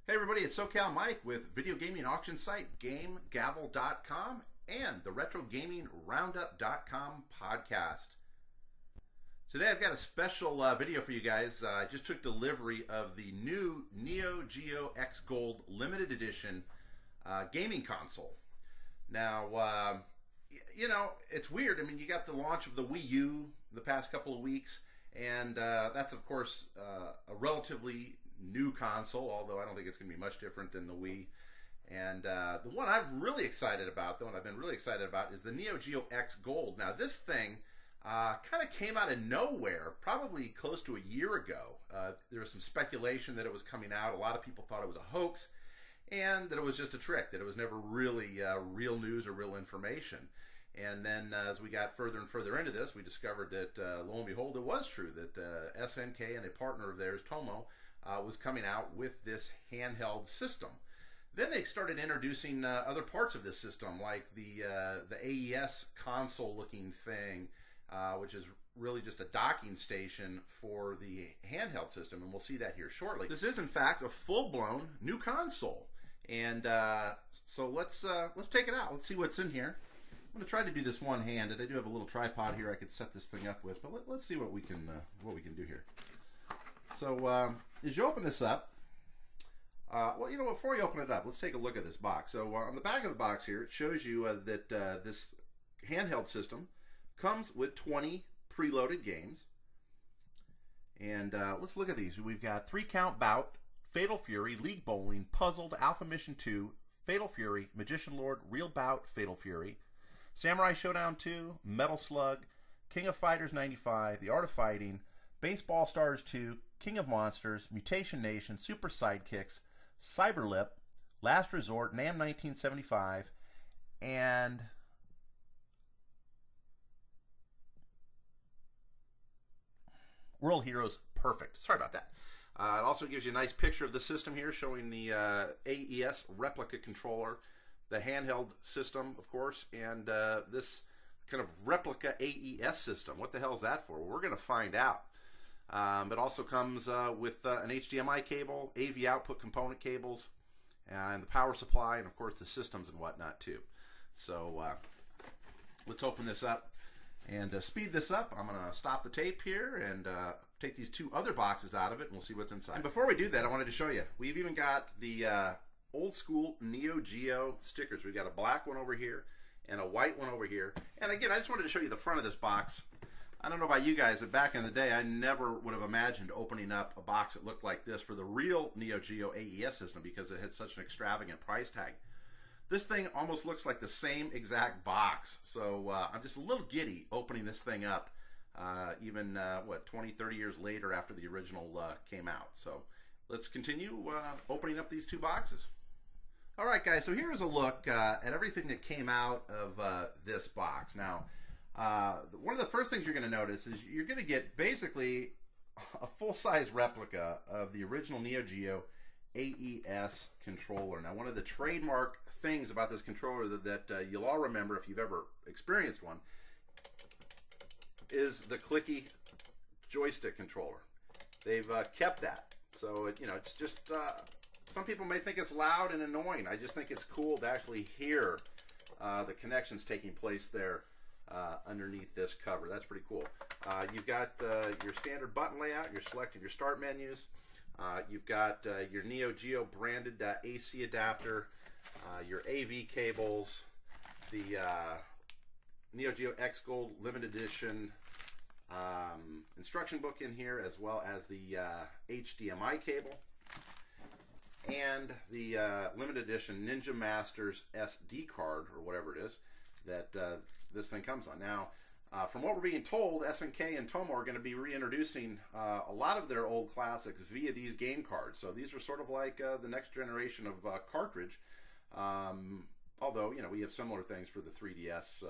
Hey everybody, it's SoCal Mike with video gaming auction site GameGavel.com and the RetroGamingRoundup.com podcast. Today I've got a special video for you guys. I just took delivery of the new Neo Geo X Gold limited edition gaming console. Now, you know, it's weird. I mean, you got the launch of the Wii U the past couple of weeks, and that's of course a relatively new console, although I don't think it's going to be much different than the Wii. And the one I'm really excited about, the one I've been really excited about, is the Neo Geo X Gold. Now, this thing kind of came out of nowhere, probably close to a year ago. There was some speculation that it was coming out. A lot of people thought it was a hoax, and that it was just a trick, that it was never really real news or real information. And then as we got further and further into this, we discovered that, lo and behold, it was true, that SNK and a partner of theirs, Tommo, was coming out with this handheld system. Then they started introducing other parts of this system, like the AES console-looking thing, which is really just a docking station for the handheld system, and we'll see that here shortly. This is, in fact, a full-blown new console, and so let's take it out. Let's see what's in here. I'm going to try to do this one-handed. I do have a little tripod here I could set this thing up with, but let's see what we can do here. So as you open this up, well, you know, before you open it up, let's take a look at this box. So on the back of the box here, it shows you that this handheld system comes with 20 preloaded games. And let's look at these. We've got 3-Count Bout, Fatal Fury, League Bowling, Puzzled, Alpha Mission 2, Fatal Fury, Magician Lord, Real Bout, Fatal Fury, Samurai Showdown 2, Metal Slug, King of Fighters 95, The Art of Fighting, Baseball Stars 2, King of Monsters, Mutation Nation, Super Sidekicks, Cyberlip, Last Resort, NAM 1975, and World Heroes Perfect. Sorry about that. It also gives you a nice picture of the system here, showing the AES replica controller, the handheld system, of course, and this kind of replica AES system. What the hell is that for? Well, we're going to find out. It also comes with an HDMI cable, AV output component cables, and the power supply, and of course the systems and whatnot too. So let's open this up and speed this up. I'm going to stop the tape here and take these two other boxes out of it, and we'll see what's inside. And before we do that, I wanted to show you, we've even got the old school Neo Geo stickers. We've got a black one over here and a white one over here. And again, I just wanted to show you the front of this box. I don't know about you guys, but back in the day, I never would have imagined opening up a box that looked like this for the real Neo Geo AES system, because it had such an extravagant price tag. This thing almost looks like the same exact box, so I'm just a little giddy opening this thing up, even, what, 20, 30 years later after the original came out. So let's continue opening up these two boxes. All right, guys, so here's a look at everything that came out of this box. Now, one of the first things you're going to notice is you're going to get basically a full-size replica of the original Neo Geo AES controller. Now, one of the trademark things about this controller that you'll all remember if you've ever experienced one is the clicky joystick controller. They've kept that. So, you know, it's just, some people may think it's loud and annoying. I just think it's cool to actually hear the connections taking place there. Underneath this cover. That's pretty cool. You've got your standard button layout. You're selecting your start menus. You've got your Neo Geo branded AC adapter, your AV cables, the Neo Geo X Gold limited edition instruction book in here, as well as the HDMI cable, and the limited edition Ninja Masters SD card, or whatever it is, that this thing comes on. Now, from what we're being told, SNK and Tommo are going to be reintroducing a lot of their old classics via these game cards. So these are sort of like the next generation of cartridge. Although, you know, we have similar things for the 3DS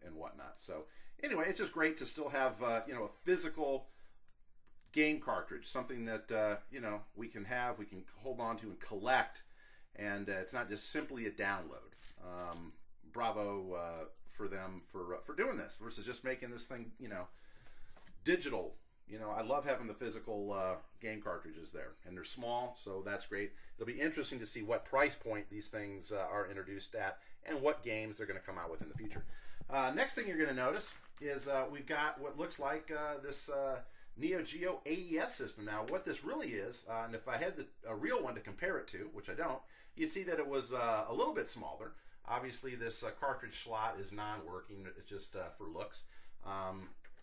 and whatnot. So anyway, it's just great to still have, you know, a physical game cartridge, something that, you know, we can hold on to and collect, and it's not just simply a download. Bravo for them for doing this versus just making this thing, you know, digital you know, I love having the physical game cartridges there, and they're small, so that's great. It'll be interesting to see what price point these things are introduced at and what games they're going to come out with in the future. Next thing you're going to notice is we've got what looks like this Neo Geo AES system. Now, what this really is, and if I had a real one to compare it to, which I don't, you'd see that it was a little bit smaller. Obviously, this cartridge slot is non-working. It's just for looks.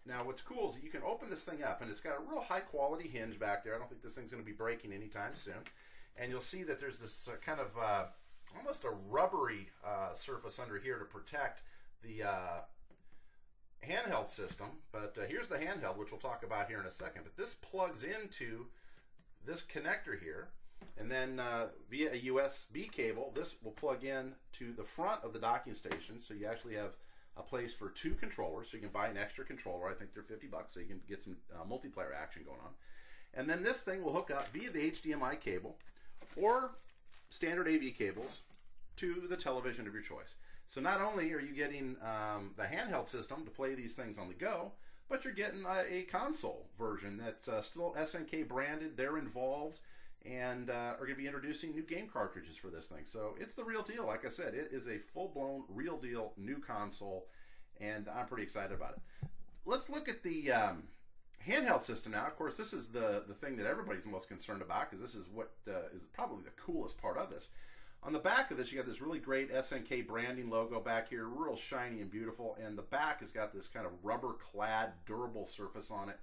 Now, what's cool is that you can open this thing up, and it's got a real high-quality hinge back there. I don't think this thing's going to be breaking anytime soon. And you'll see that there's this kind of almost a rubbery surface under here to protect the handheld system. But here's the handheld, which we'll talk about here in a second. But this plugs into this connector here, and then via a USB cable, this will plug in to the front of the docking station. So you actually have a place for 2 controllers, so you can buy an extra controller. I think they're $50, so you can get some multiplayer action going on. And then this thing will hook up via the HDMI cable or standard AV cables to the television of your choice. So not only are you getting the handheld system to play these things on the go, but you're getting a console version that's still SNK branded. They're involved and are going to be introducing new game cartridges for this thing. So it's the real deal. Like I said, it is a full-blown, real deal new console, and I'm pretty excited about it. Let's look at the handheld system now. Of course, this is the thing that everybody's most concerned about, because this is what is probably the coolest part of this. On the back of this, you got this really great SNK branding logo back here, real shiny and beautiful, and the back has got this kind of rubber-clad, durable surface on it.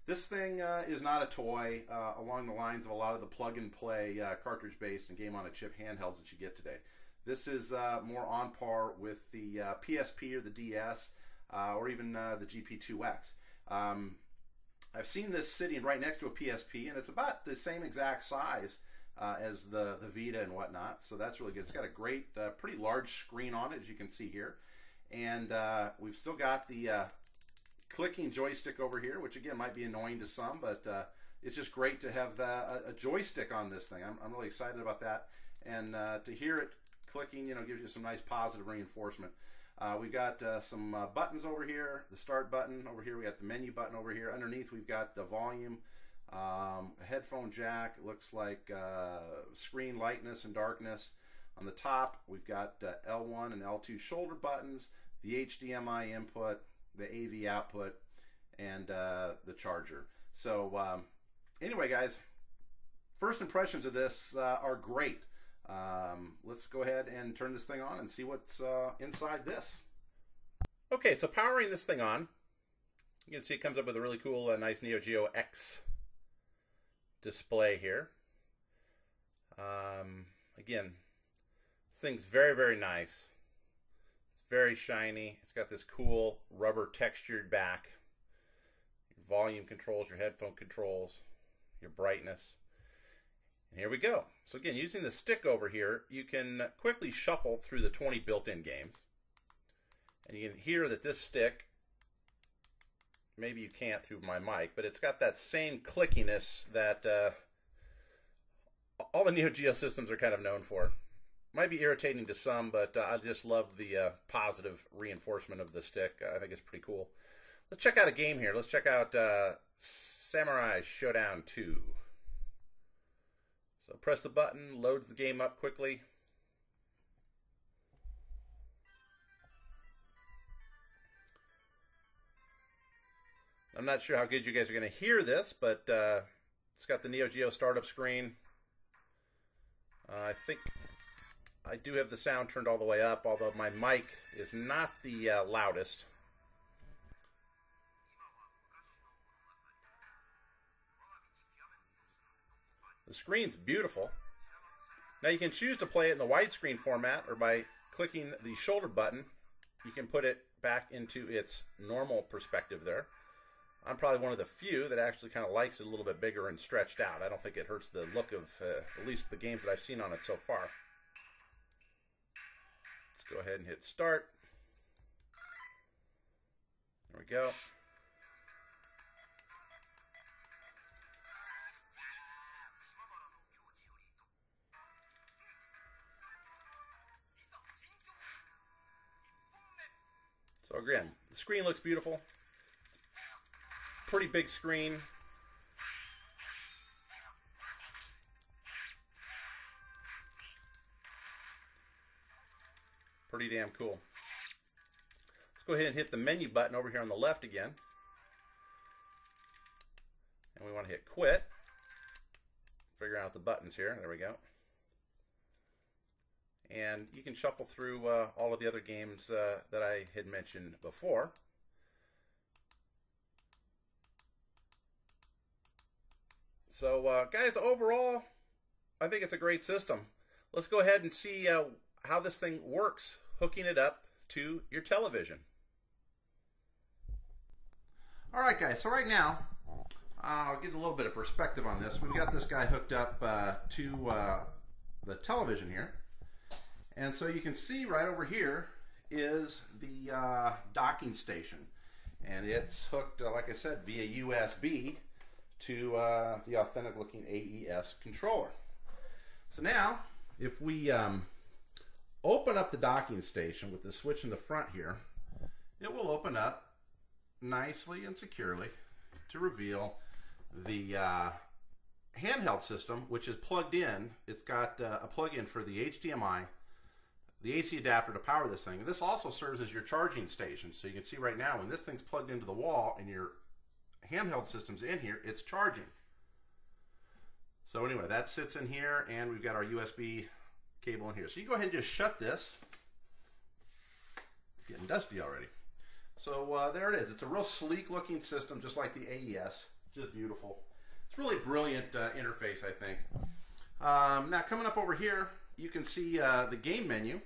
This thing is not a toy along the lines of a lot of the plug-and-play cartridge-based and game-on-a-chip handhelds that you get today. This is more on par with the PSP or the DS or even the GP2X. I've seen this sitting right next to a PSP, and it's about the same exact size as the Vita and whatnot, so that's really good. It's got a great, pretty large screen on it, as you can see here. And we've still got the clicking joystick over here, which again might be annoying to some, but it's just great to have a joystick on this thing. I'm really excited about that, and to hear it clicking, you know, gives you some nice positive reinforcement. We've got some buttons over here, the start button over here. We got the menu button over here. Underneath, we've got the volume, a headphone jack. It looks like screen lightness and darkness. On the top, we've got L1 and L2 shoulder buttons, the HDMI input, the AV output, and the charger. So anyway, guys, first impressions of this are great. Let's go ahead and turn this thing on and see what's inside this. Okay, so powering this thing on, you can see it comes up with a really cool, nice Neo Geo X display here. Again, this thing's very, very nice. It's very shiny. It's got this cool rubber textured back. Your volume controls, your headphone controls, your brightness. And here we go. So again, using the stick over here, you can quickly shuffle through the 20 built-in games. And you can hear that this stick, maybe you can't through my mic, but it's got that same clickiness that all the Neo Geo systems are kind of known for. Might be irritating to some, but I just love the positive reinforcement of the stick. I think it's pretty cool. Let's check out a game here. Let's check out Samurai Showdown 2. So press the button, loads the game up quickly. I'm not sure how good you guys are going to hear this, but it's got the Neo Geo startup screen. I think I do have the sound turned all the way up, although my mic is not the loudest. The screen's beautiful. Now you can choose to play it in the widescreen format, or by clicking the shoulder button, you can put it back into its normal perspective there. I'm probably one of the few that actually kind of likes it a little bit bigger and stretched out. I don't think it hurts the look of at least the games that I've seen on it so far. Let's go ahead and hit start. There we go. So again, the screen looks beautiful. pretty big screen. Pretty damn cool. Let's go ahead and hit the menu button over here on the left again. And we want to hit quit. Figure out the buttons here. There we go. And you can shuffle through all of the other games that I had mentioned before. So guys, overall, I think it's a great system. Let's go ahead and see how this thing works, hooking it up to your television. All right, guys, so right now, I'll get a little bit of perspective on this. We've got this guy hooked up to the television here. And so you can see right over here is the docking station. And it's hooked, like I said, via USB to the authentic looking AES controller. So now, if we open up the docking station with the switch in the front here, it will open up nicely and securely to reveal the handheld system, which is plugged in. It's got a plug-in for the HDMI, the AC adapter to power this thing. And this also serves as your charging station. So you can see right now when this thing's plugged into the wall and your handheld system's in here, it's charging. So anyway, that sits in here, and we've got our USB cable in here. So you go ahead and just shut this. It's getting dusty already. So there it is. It's a real sleek looking system, just like the AES. Just beautiful. It's really brilliant interface, I think. Now coming up over here, you can see the game menu.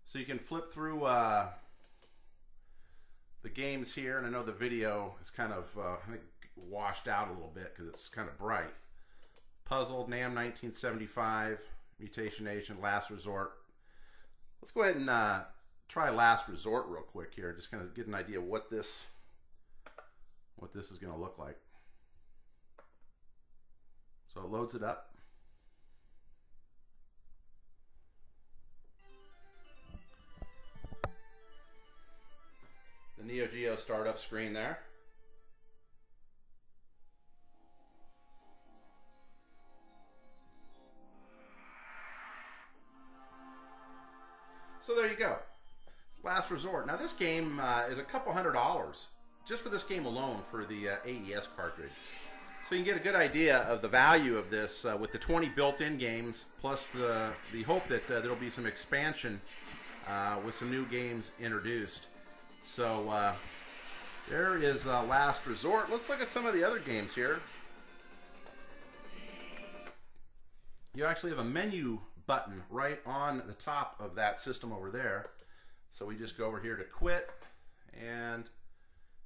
So you can flip through the games here, and I know the video is kind of, I think, washed out a little bit because it's kind of bright. Puzzled, NAM 1975, Mutation Nation, Last Resort. Let's go ahead and try Last Resort real quick here, just kind of get an idea of what this is going to look like. So it loads it up. The Neo Geo startup screen there. So there you go. Last Resort. Now this game is a couple $100 just for this game alone for the AES cartridge. So you can get a good idea of the value of this with the 20 built-in games, plus the hope that there'll be some expansion with some new games introduced. So there is Last Resort. Let's look at some of the other games here. You actually have a menu button right on the top of that system over there. So we just go over here to quit, and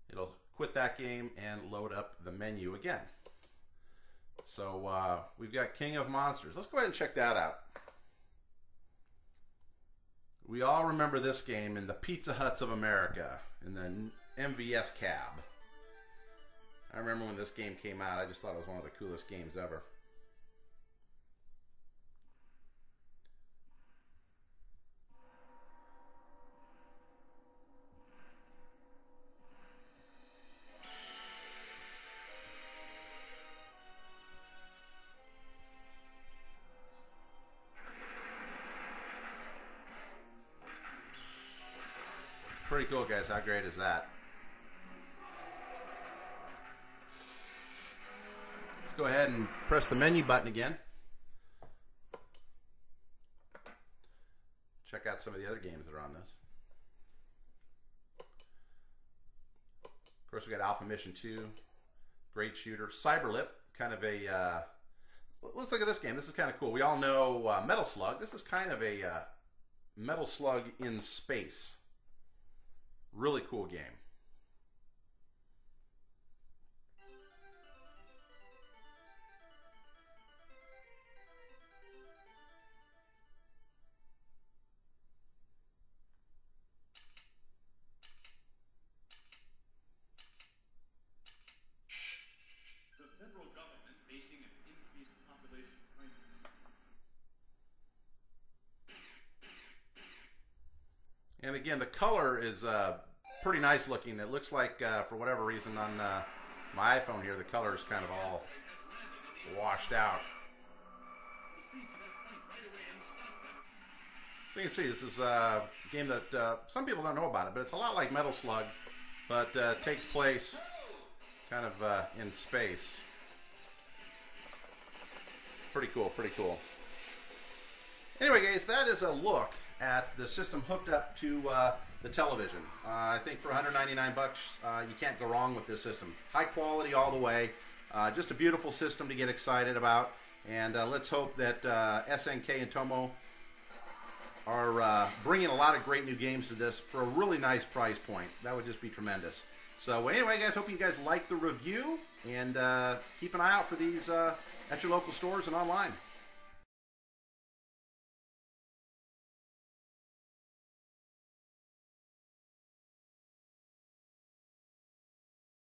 it'll quit that game and load up the menu again. So we've got King of Monsters. Let's go ahead and check that out. We all remember this game in the Pizza Huts of America, in the MVS cab. I remember when this game came out, I just thought it was one of the coolest games ever. Pretty cool, guys. How great is that? Let's go ahead and press the menu button again. Check out some of the other games that are on this. Of course, we got Alpha Mission 2, great shooter. Cyberlip, kind of a... let's look at this game. This is kind of cool. We all know Metal Slug. This is kind of a Metal Slug in space. Really cool game. The federal government facing an increased population crisis. And again, the color is pretty nice looking. It looks like, for whatever reason, on my iPhone here, the color is kind of all washed out. So you can see this is a game that some people don't know about it, but it's a lot like Metal Slug, but takes place kind of in space. Pretty cool, pretty cool. Anyway, guys, that is a look at the system hooked up to the television. I think for $199, you can't go wrong with this system. High quality all the way. Just a beautiful system to get excited about. And let's hope that SNK and Tommo are bringing a lot of great new games to this for a really nice price point. That would just be tremendous. So anyway, guys, hope you guys liked the review. And keep an eye out for these at your local stores and online.